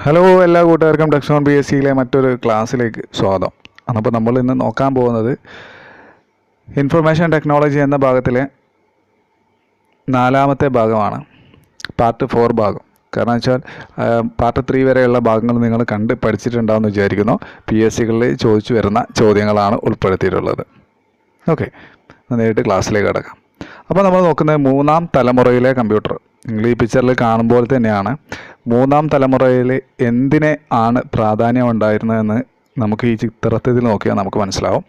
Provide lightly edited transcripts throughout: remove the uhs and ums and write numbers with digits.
Hello എല്ലാ കൂട്ടുകാർക്കും ടെക്സോൺ P S സിയിലെ മറ്റൊരു ക്ലാസ്സിലേക്ക് സ്വാഗതം. അപ്പോൾ നമ്മൾ ഇന്ന് നോക്കാൻ പോകുന്നത് ഇൻഫർമേഷൻ ടെക്നോളജി എന്ന ഭാഗത്തിലെ 4ാമത്തെ ഭാഗമാണ്, പാർട്ട് 4 ഭാഗം. കാരണം വെച്ചാൽ പാർട്ട് 3 വരെയുള്ള ഭാഗങ്ങൾ നിങ്ങൾ കണ്ട് പഠിച്ചിട്ടുണ്ടാവുമെന്ന് വിചാരിക്കുന്നു. പി എസ് സികളിൽ ചോദിച്ചു വരുന്ന ചോദ്യങ്ങളാണ് ഉൾപ്പെടുത്തിയിട്ടുള്ളത്. ഓക്കെ, നേരിട്ട് ക്ലാസ്സിലേക്ക് കിടക്കാം. അപ്പോൾ നമ്മൾ നോക്കുന്നത് 3ാം തലമുറയിലെ കമ്പ്യൂട്ടർ. നിങ്ങൾ ഈ പിക്ചറിൽ കാണുമ്പോൾ തന്നെയാണ് 3ാം തലമുറയിൽ എന്തിനെ ആണ് പ്രാധാന്യം ഉണ്ടായിരുന്നതെന്ന് നമുക്ക് ഈ ചിത്രത്തിൽ നോക്കിയാൽ നമുക്ക് മനസ്സിലാവും.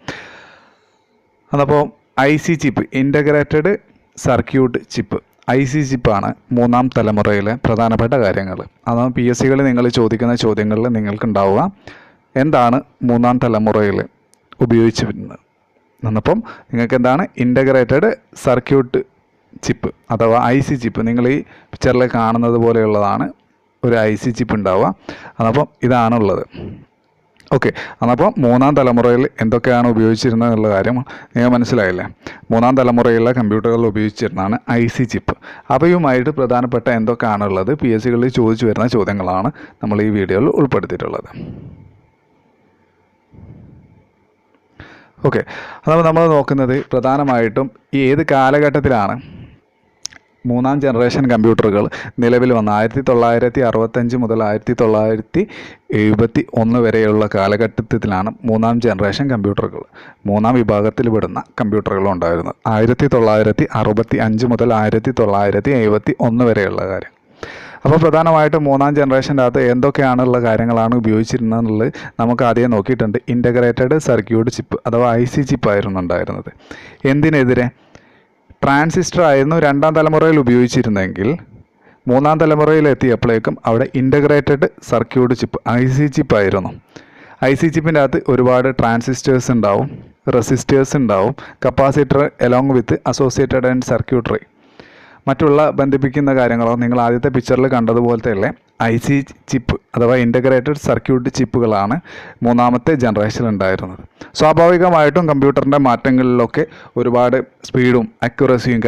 അതപ്പോൾ IC chip, integrated circuit chip, IC ചിപ്പാണ് 3ാം തലമുറയിലെ പ്രധാനപ്പെട്ട കാര്യങ്ങൾ. അതാണ് പി എസ് സികളിൽ നിങ്ങൾ ചോദിക്കുന്ന ചോദ്യങ്ങളിൽ നിങ്ങൾക്കുണ്ടാവുക, എന്താണ് 3ാം തലമുറയിൽ ഉപയോഗിച്ചു വരുന്നത് എന്നപ്പം നിങ്ങൾക്ക് എന്താണ് ഇൻ്റഗ്രേറ്റഡ് സർക്യൂട്ട് ചിപ്പ് അഥവാ IC ചിപ്പ്. നിങ്ങൾ ഈ പിക്ചറിൽ കാണുന്നത് പോലെയുള്ളതാണ് ഒരു IC ചിപ്പ് ഉണ്ടാവുക. അതപ്പം ഇതാണുള്ളത്. ഓക്കെ, അതപ്പോൾ 3ാം തലമുറയിൽ എന്തൊക്കെയാണ് ഉപയോഗിച്ചിരുന്നത് എന്നുള്ള കാര്യം നിങ്ങൾ മനസ്സിലായില്ലേ. 3ാം തലമുറയിലുള്ള കമ്പ്യൂട്ടറുകളിൽ ഉപയോഗിച്ചിരുന്നതാണ് IC ചിപ്പ്. അവയുമായിട്ട് പ്രധാനപ്പെട്ട എന്തൊക്കെയാണുള്ളത് പി എസ് സികളിൽ ചോദിച്ചു വരുന്ന ചോദ്യങ്ങളാണ് നമ്മൾ ഈ വീഡിയോയിൽ ഉൾപ്പെടുത്തിയിട്ടുള്ളത്. ഓക്കെ, അപ്പോൾ നമ്മൾ നോക്കുന്നത് പ്രധാനമായിട്ടും ഏത് കാലഘട്ടത്തിലാണ് 3ാം ജനറേഷൻ കമ്പ്യൂട്ടറുകൾ നിലവിൽ വന്ന 1965 മുതൽ 1971 വരെയുള്ള കാലഘട്ടത്തിലാണ് 3ാം ജനറേഷൻ കമ്പ്യൂട്ടറുകൾ, 3ാം വിഭാഗത്തിൽ പെടുന്ന കമ്പ്യൂട്ടറുകൾ ഉണ്ടായിരുന്നത്. 1965 മുതൽ 1971 വരെയുള്ള കാര്യം. അപ്പോൾ പ്രധാനമായിട്ടും 3ാം ജനറേഷൻ്റെ അകത്ത് എന്തൊക്കെയാണുള്ള കാര്യങ്ങളാണ് ഉപയോഗിച്ചിരുന്നതെന്നുള്ളത് നമുക്ക് ആദ്യം നോക്കിയിട്ടുണ്ട്. ഇൻ്റഗ്രേറ്റഡ് സർക്യൂട്ട് ചിപ്പ് അഥവാ IC ചിപ്പായിരുന്നു ഉണ്ടായിരുന്നത്. എന്തിനെതിരെ? ട്രാൻസിസ്റ്റർ ആയിരുന്നു 2ാം തലമുറയിൽ ഉപയോഗിച്ചിരുന്നെങ്കിൽ 3ാം തലമുറയിൽ എത്തിയപ്പോഴേക്കും അവിടെ integrated circuit chip IC ചിപ്പായിരുന്നു. IC ചിപ്പിൻ്റെ അകത്ത് ഒരുപാട് ട്രാൻസിസ്റ്റേഴ്സ് ഉണ്ടാവും, റെസിസ്റ്റേഴ്സ് ഉണ്ടാവും, capacitor along with associated and circuitry, മറ്റുള്ള ബന്ധിപ്പിക്കുന്ന കാര്യങ്ങളോ നിങ്ങൾ ആദ്യത്തെ പിക്ചറിൽ കണ്ടതുപോലത്തെയുള്ള IC ചിപ്പ് അഥവാ ഇൻ്റഗ്രേറ്റഡ് സർക്യൂട്ട് ചിപ്പുകളാണ് 3ാമത്തെ ജനറേഷനിൽ ഉണ്ടായിരുന്നത്. സ്വാഭാവികമായിട്ടും കമ്പ്യൂട്ടറിൻ്റെ മാറ്റങ്ങളിലൊക്കെ ഒരുപാട് സ്പീഡും അക്യുറസിയും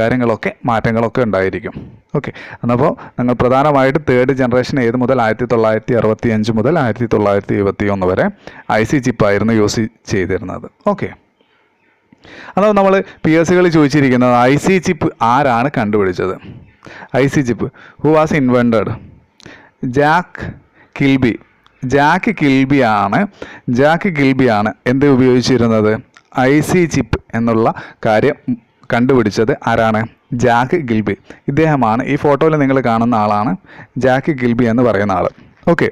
മാറ്റങ്ങളൊക്കെ ഉണ്ടായിരിക്കും. ഓക്കെ, അപ്പോൾ നിങ്ങൾ പ്രധാനമായിട്ട് 3rd ജനറേഷൻ ഏത് മുതൽ 1965 മുതൽ 1971 വരെ IC ചിപ്പായിരുന്നു യൂസ് ചെയ്തിരുന്നത്. ഓക്കെ, അതാണ് നമ്മൾ പി എസ് സികളിൽ ചോദിച്ചിരിക്കുന്നത് IC ചിപ്പ് ആരാണ് കണ്ടുപിടിച്ചത്? IC chip who was invented? Jack കിൽബിയാണ് എന്ത് ഉപയോഗിച്ചിരുന്നത്? IC ചിപ്പ് എന്നുള്ള കാര്യം കണ്ടുപിടിച്ചത് ആരാണ്? Jack Kilby. ഇദ്ദേഹമാണ് ഈ ഫോട്ടോയിൽ നിങ്ങൾ കാണുന്ന ആളാണ് ജാക്ക് കിൽബി എന്ന് പറയുന്ന ആൾ. ഓക്കെ,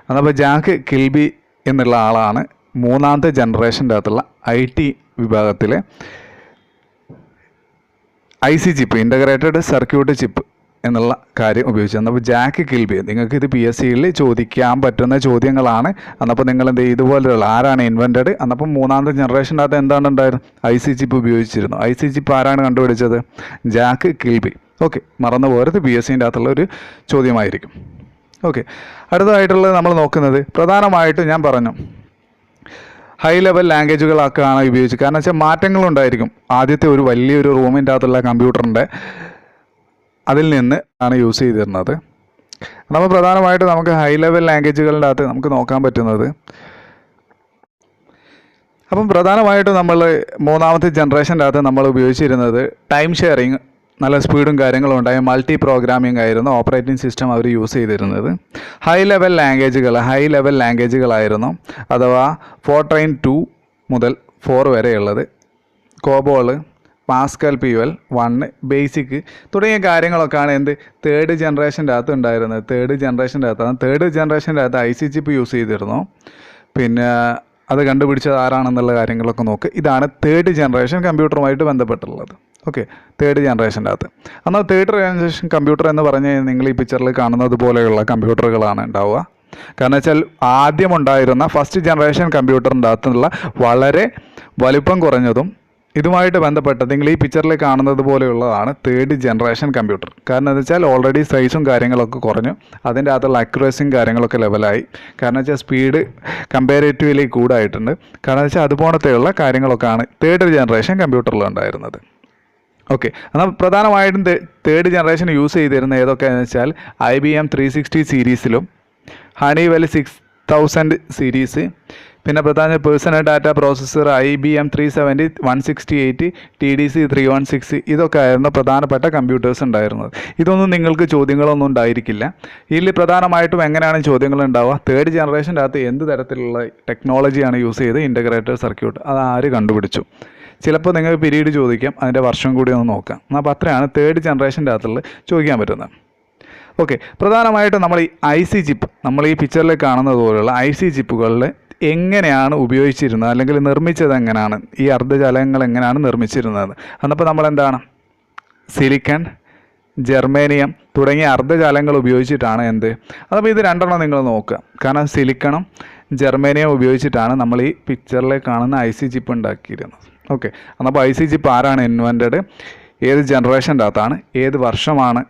അതപ്പോൾ ജാക്ക് കിൽബി എന്നുള്ള ആളാണ് 3ാമത്തെ ജനറേഷൻ്റെ അകത്തുള്ള IT വിഭാഗത്തിലെ IC chip, integrated circuit chip എന്നുള്ള കാര്യം ഉപയോഗിച്ചത്. അപ്പോൾ ജാക്ക് കിൽബി, നിങ്ങൾക്ക് ഇത് PSC ചോദിക്കാൻ പറ്റുന്ന ചോദ്യങ്ങളാണ്. എന്നപ്പോൾ നിങ്ങൾ എന്ത് ചെയ്യും, ഇതുപോലെയുള്ള ആരാണ് ഇൻവെൻറ്റഡ്? എന്നപ്പം 3ാമത്തെ ജനറേഷൻ്റെ അകത്ത് എന്താണ് ഉണ്ടായിരുന്നു? IC ചിപ്പ് ഉപയോഗിച്ചിരുന്നു. IC ചിപ്പ് ആരാണ് കണ്ടുപിടിച്ചത്? Jack Kilby. ഓക്കെ, മറന്നു പോരുത്, PSCൻ്റെ അകത്തുള്ള ഒരു ചോദ്യമായിരിക്കും. ഓക്കെ, അടുത്തതായിട്ടുള്ളത് നമ്മൾ നോക്കുന്നത് പ്രധാനമായിട്ടും ഞാൻ പറഞ്ഞു ഹൈ ലെവൽ ലാംഗ്വേജുകളൊക്കെയാണ് ഉപയോഗിച്ചത്. കാരണം വെച്ചാൽ മാറ്റങ്ങളുണ്ടായിരിക്കും. ആദ്യത്തെ ഒരു വലിയൊരു റൂമിൻ്റെ അകത്തുള്ള കമ്പ്യൂട്ടറിൻ്റെ അതിൽ നിന്ന് ആണ് യൂസ് ചെയ്തിരുന്നത്. നമ്മൾ പ്രധാനമായിട്ട് നമുക്ക് ഹൈ ലെവൽ ലാംഗ്വേജുകളുടെ അകത്ത് നമുക്ക് നോക്കാൻ പറ്റുന്നത്, അപ്പം പ്രധാനമായിട്ടും നമ്മൾ 3ാമത്തെ ജനറേഷൻ്റെ അകത്ത് നമ്മൾ ഉപയോഗിച്ചിരുന്നത് ടൈം ഷെയറിങ്, നല്ല സ്പീഡും കാര്യങ്ങളും ഉണ്ടായി, മൾട്ടി പ്രോഗ്രാമിംഗ് ആയിരുന്നു ഓപ്പറേറ്റിംഗ് സിസ്റ്റം അവർ യൂസ് ചെയ്തിരുന്നത്. ഹൈ ലെവൽ ലാംഗ്വേജുകളായിരുന്നു, അഥവാ ഫോർട്രെയിൻ 2 മുതൽ 4 വരെയുള്ളത്, കോബോൾ, പാസ്കൽ PL 1, ബേസിക് തുടങ്ങിയ കാര്യങ്ങളൊക്കെയാണ് എന്ത് 3rd ജനറേഷൻ്റെ അകത്ത് ഉണ്ടായിരുന്നത്. 3rd ജനറേഷൻ്റെ അകത്ത് IC ചിപ്പ് യൂസ് ചെയ്തിരുന്നു. പിന്നെ അത് കണ്ടുപിടിച്ചത് ആരാണെന്നുള്ള കാര്യങ്ങളൊക്കെ നോക്ക്. ഇതാണ് 3rd ജനറേഷൻ കമ്പ്യൂട്ടറുമായിട്ട് ബന്ധപ്പെട്ടുള്ളത്. ഓക്കെ, 3rd ജനറേഷൻ്റെ അകത്ത്. എന്നാൽ 3rd ജനറേഷൻ കമ്പ്യൂട്ടർ എന്ന് പറഞ്ഞു കഴിഞ്ഞാൽ നിങ്ങൾ ഈ പിക്ചറിൽ കാണുന്നത് പോലെയുള്ള കമ്പ്യൂട്ടറുകളാണ് ഉണ്ടാവുക. കാരണം വെച്ചാൽ ആദ്യമുണ്ടായിരുന്ന ഫസ്റ്റ് ജനറേഷൻ കമ്പ്യൂട്ടറിൻ്റെ അകത്തുള്ള വളരെ വലുപ്പം കുറഞ്ഞതും ഇതുമായിട്ട് ബന്ധപ്പെട്ട് നിങ്ങൾ ഈ പിക്ചറിൽ കാണുന്നത് പോലെയുള്ളതാണ് 3rd ജനറേഷൻ കമ്പ്യൂട്ടർ. കാരണം എന്താ വെച്ചാൽ ഓൾറെഡി സൈസും കാര്യങ്ങളൊക്കെ കുറഞ്ഞു, അതിൻ്റെ അകത്തുള്ള അക്യുറസിയും കാര്യങ്ങളൊക്കെ ലെവലായി. കാരണം വെച്ചാൽ സ്പീഡ് കമ്പാരേറ്റീവ്ലി കൂടായിട്ടുണ്ട്. കാരണം വെച്ചാൽ അതുപോലത്തെയുള്ള കാര്യങ്ങളൊക്കെയാണ് 3rd ജനറേഷൻ കമ്പ്യൂട്ടറിൽ ഉണ്ടായിരുന്നത്. ഓക്കെ, എന്നാൽ പ്രധാനമായിട്ടും 3rd ജനറേഷൻ യൂസ് ചെയ്തിരുന്ന ഏതൊക്കെയാണെന്ന് വെച്ചാൽ IBM 360 സീരീസിലും ഹണിവെൽ 6000 സീരീസ്, പിന്നെ പ്രധാന personal data processor IBM 370 168 TDC 316, ഇതൊക്കെ ആയിരുന്നു പ്രധാനപ്പെട്ട കമ്പ്യൂട്ടേഴ്സ് ഉണ്ടായിരുന്നത്. ഇതൊന്നും നിങ്ങൾക്ക് ചോദ്യങ്ങളൊന്നും ഉണ്ടായിരിക്കില്ല. ഇതിൽ പ്രധാനമായിട്ടും എങ്ങനെയാണ് ചോദ്യങ്ങൾ ഉണ്ടാവുക, തേർഡ് ജനറേഷൻ്റെ അകത്ത് എന്ത് തരത്തിലുള്ള ടെക്നോളജിയാണ് യൂസ് ചെയ്ത് ഇൻ്റഗ്രേറ്റഡ് സർക്യൂട്ട് അത് ആര് കണ്ടുപിടിച്ചു. ചിലപ്പോൾ നിങ്ങൾ പീരീഡ് ചോദിക്കാം, അതിൻ്റെ വർഷം കൂടി ഒന്ന് നോക്കാം. അപ്പോൾ അത്രയാണ് തേർഡ് ജനറേഷൻ്റെ അകത്തുള്ള ചോദിക്കാൻ പറ്റുന്നത്. ഓക്കെ, പ്രധാനമായിട്ടും നമ്മൾ ഈ IC ചിപ്പ്, നമ്മൾ ഈ പിക്ചറിൽ കാണുന്നത് പോലുള്ള IC ചിപ്പുകളിൽ എങ്ങനെയാണ് ഉപയോഗിച്ചിരുന്നത് അല്ലെങ്കിൽ നിർമ്മിച്ചത് എങ്ങനെയാണ്, ഈ അർദ്ധചാലകങ്ങൾ എങ്ങനെയാണ് നിർമ്മിച്ചിരുന്നത്. അന്നപ്പോൾ നമ്മളെന്താണ് സിലിക്കൺ, ജെർമേനിയം തുടങ്ങിയ അർദ്ധചാലകങ്ങൾ ഉപയോഗിച്ചിട്ടാണ് എന്ത്. അപ്പോൾ ഇത് രണ്ടെണ്ണം നിങ്ങൾ നോക്കുക. കാരണം സിലിക്കണും ജെർമേനിയം ഉപയോഗിച്ചിട്ടാണ് നമ്മൾ ഈ പിക്ചറിൽ കാണുന്ന IC ചിപ്പ് ഉണ്ടാക്കിയിരുന്നത്. ഓക്കെ, അപ്പോൾ IC ചിപ്പ് ആരാണ് ഇൻവെൻറ്റഡ്, ഏത് ജനറേഷൻ്റെ അകത്താണ്, ഏത് വർഷമാണ്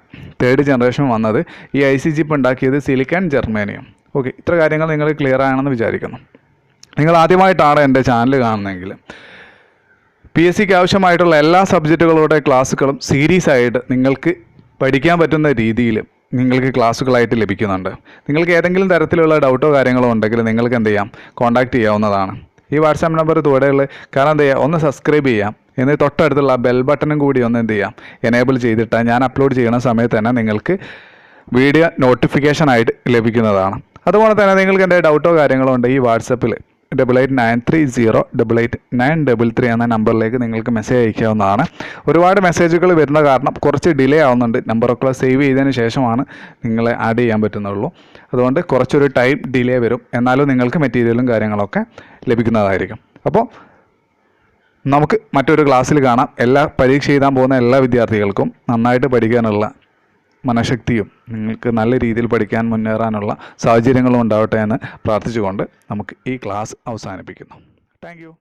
തേർഡ് ജനറേഷൻ വന്നത്, ഈ IC ചിപ്പ് ഉണ്ടാക്കിയത് സിലിക്കൺ, ജെർമേനിയം. ഓക്കെ, ഇത്ര കാര്യങ്ങൾ നിങ്ങൾ ക്ലിയർ ആണെന്ന് വിചാരിക്കുന്നു. നിങ്ങൾ ആദ്യമായിട്ടാണ് എൻ്റെ ചാനൽ കാണുന്നതെങ്കിൽ PSCക്ക് ആവശ്യമായിട്ടുള്ള എല്ലാ സബ്ജക്റ്റുകളുടെ ക്ലാസ്സുകളും സീരീസ് ആയിട്ട് നിങ്ങൾക്ക് പഠിക്കാൻ പറ്റുന്ന രീതിയിൽ നിങ്ങൾക്ക് ക്ലാസ്സുകളായിട്ട് ലഭിക്കുന്നുണ്ട്. നിങ്ങൾക്ക് ഏതെങ്കിലും തരത്തിലുള്ള ഡൗട്ടോ കാര്യങ്ങളോ ഉണ്ടെങ്കിൽ നിങ്ങൾക്ക് എന്ത് ചെയ്യാം, കോൺടാക്റ്റ് ചെയ്യാവുന്നതാണ്. ഈ വാട്സാപ്പ് നമ്പർ തൂടെയുള്ള, കാരണം എന്ത് ചെയ്യുക, ഒന്ന് സബ്സ്ക്രൈബ് ചെയ്യാം, എന്നിട്ട് തൊട്ടടുത്തുള്ള ബെൽ ബട്ടണും കൂടി ഒന്ന് എന്ത് ചെയ്യാം, എനേബിൾ ചെയ്തിട്ടാൽ ഞാൻ അപ്ലോഡ് ചെയ്യുന്ന സമയത്ത് തന്നെ നിങ്ങൾക്ക് വീഡിയോ നോട്ടിഫിക്കേഷനായിട്ട് ലഭിക്കുന്നതാണ്. അതുപോലെ തന്നെ നിങ്ങൾക്ക് എൻ്റെ ഡൗട്ടോ കാര്യങ്ങളോ ഉണ്ട്, ഈ വാട്സപ്പിൽ 8893088933 എന്ന നമ്പറിലേക്ക് നിങ്ങൾക്ക് മെസ്സേജ് അയക്കാവുന്നതാണ്. ഒരുപാട് മെസ്സേജുകൾ വരുന്ന കാരണം കുറച്ച് ഡിലേ ആവുന്നുണ്ട്. നമ്പറൊക്കെ സേവ് ചെയ്തതിന് ശേഷമാണ് നിങ്ങളെ ആഡ് ചെയ്യാൻ പറ്റുന്നുള്ളൂ. അതുകൊണ്ട് കുറച്ചൊരു ടൈം ഡിലേ വരും, എന്നാലും നിങ്ങൾക്ക് മെറ്റീരിയലും കാര്യങ്ങളൊക്കെ ലഭിക്കുന്നതായിരിക്കും. അപ്പോൾ നമുക്ക് മറ്റൊരു ക്ലാസ്സിൽ കാണാം. പരീക്ഷ എഴുതാൻ പോകുന്ന എല്ലാ വിദ്യാർത്ഥികൾക്കും നന്നായിട്ട് പഠിക്കാനുള്ള മനഃശക്തിയും നിങ്ങൾക്ക് നല്ല രീതിയിൽ പഠിക്കാൻ മുന്നേറാനുള്ള സാഹചര്യങ്ങളും ഉണ്ടാവട്ടെ എന്ന് പ്രാർത്ഥിച്ചുകൊണ്ട് നമുക്ക് ഈ ക്ലാസ് അവസാനിപ്പിക്കുന്നു. Thank you.